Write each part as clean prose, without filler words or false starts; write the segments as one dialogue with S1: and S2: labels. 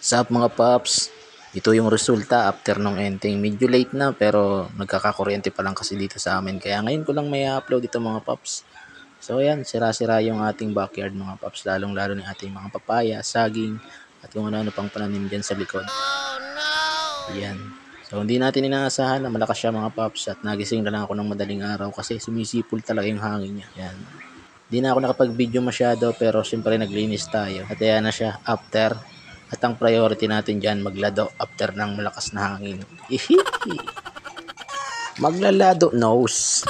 S1: Sup mga paps, ito yung resulta after nung ending. Medyo late na pero nagkakakuryente pa lang kasi dito sa amin. Kaya ngayon ko lang may upload ito mga paps. So ayan, sira-sira yung ating backyard mga paps. Lalong-lalo ng ating mga papaya, saging, at kung ano-ano pang pananim dyan sa likod. Ayan. So hindi natin inaasahan na malakas siya mga paps at nagising na lang ako ng madaling araw kasi sumisipol talaga yung hangin niya. Ayan. Di na ako nakapag-video masyado pero siyempre naglinis tayo. At ayan na siya after. At ang priority natin dyan maglado after ng malakas na hangin. Maglalado nose.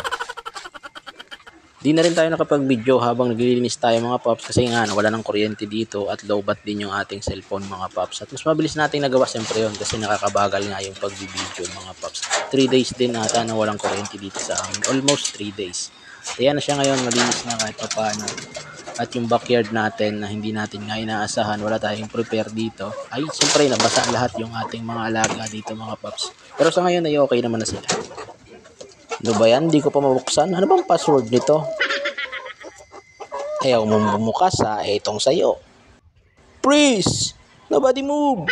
S1: Di na rin tayo nakapag-video habang naglilinis tayo mga paps kasi nga wala ng kuryente dito at lowbat din yung ating cellphone mga paps. At mas mabilis nating nagawa siyempre yun kasi nakakabagal nga yung pag-video mga paps. 3 days din ata na walang kuryente dito sa amin. Almost 3 days. Kaya na siya ngayon, malinis na kahit pa paano. At yung backyard natin na hindi natin nga inaasahan, wala tayong prepare dito. Ay, siyempre nabasa lahat yung ating mga alaga dito mga paps. Pero sa ngayon ay okay naman na sila. Ano ba yan? Hindi ko pa mabuksan. Ano bang password nito? Ayaw mong bumukas ha. Itong sayo. Freeze! Nobody move!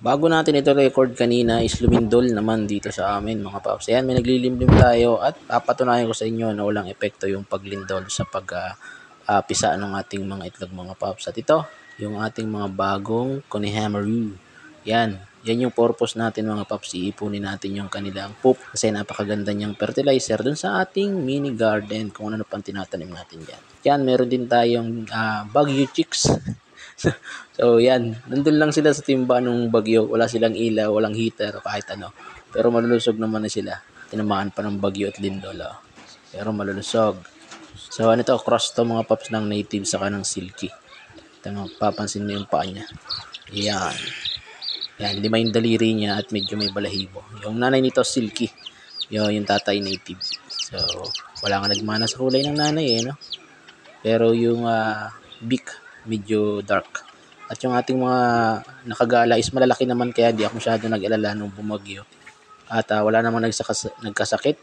S1: Bago natin ito record kanina is lumindol naman dito sa amin mga paps. Ayan, may naglilimlim tayo at papatunayan ko sa inyo na walang epekto yung paglindol sa pisa ng ating mga itlog mga paps. At ito, yung ating mga bagong Konihamaru. Yan yung purpose natin mga paps. Iipunin natin yung kanilang poop kasi napakaganda niyang fertilizer dun sa ating mini garden kung ano pang tinatanim natin dyan. Yan, meron din tayong Baguio chicks. So yan, nandun lang sila sa timba nung bagyo. Wala silang ilaw, walang heater, kahit ano. Pero malulusog naman na sila. Tinamaan pa ng bagyo at lindol. Pero malulusog. So ano to, cross to mga paps ng native saka ng silky. Papansin mo yung paa niya. Yan. Yan, lima yung daliri niya at medyo may balahibo. Yung nanay nito silky. Yung tatay native. So wala nga nagmana sa kulay ng nanay no? Pero yung beak medyo dark. At yung ating mga nakagala is malalaki naman kaya di ako masyado nag-alala nung bumagyo. At wala namang nagkasakit.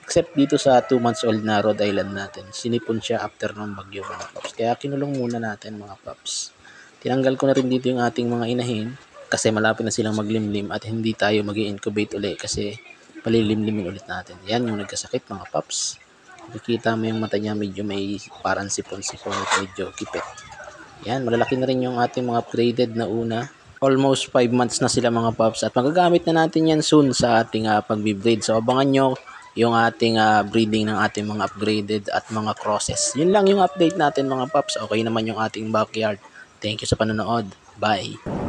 S1: Except dito sa 2 months old na Rhode Island natin. Sinipon siya after ng bagyo mga paps. Kaya kinulong muna natin mga paps. Tinanggal ko na rin dito yung ating mga inahin. Kasi malapit na silang maglimlim at hindi tayo mag-incubate ulit kasi palilimlimin ulit natin. Yan yung nagkasakit mga paps. Nakikita mo yung mata niya medyo may parang sipon-sipon at medyo kipit. Yan, malalaki na rin yung ating mga upgraded na una. Almost 5 months na sila mga paps at magagamit na natin yan soon sa ating pag-breed. So abangan nyo yung ating breeding ng ating mga upgraded at mga crosses. Yun lang yung update natin mga paps. Okay naman yung ating backyard. Thank you sa panonood. Bye!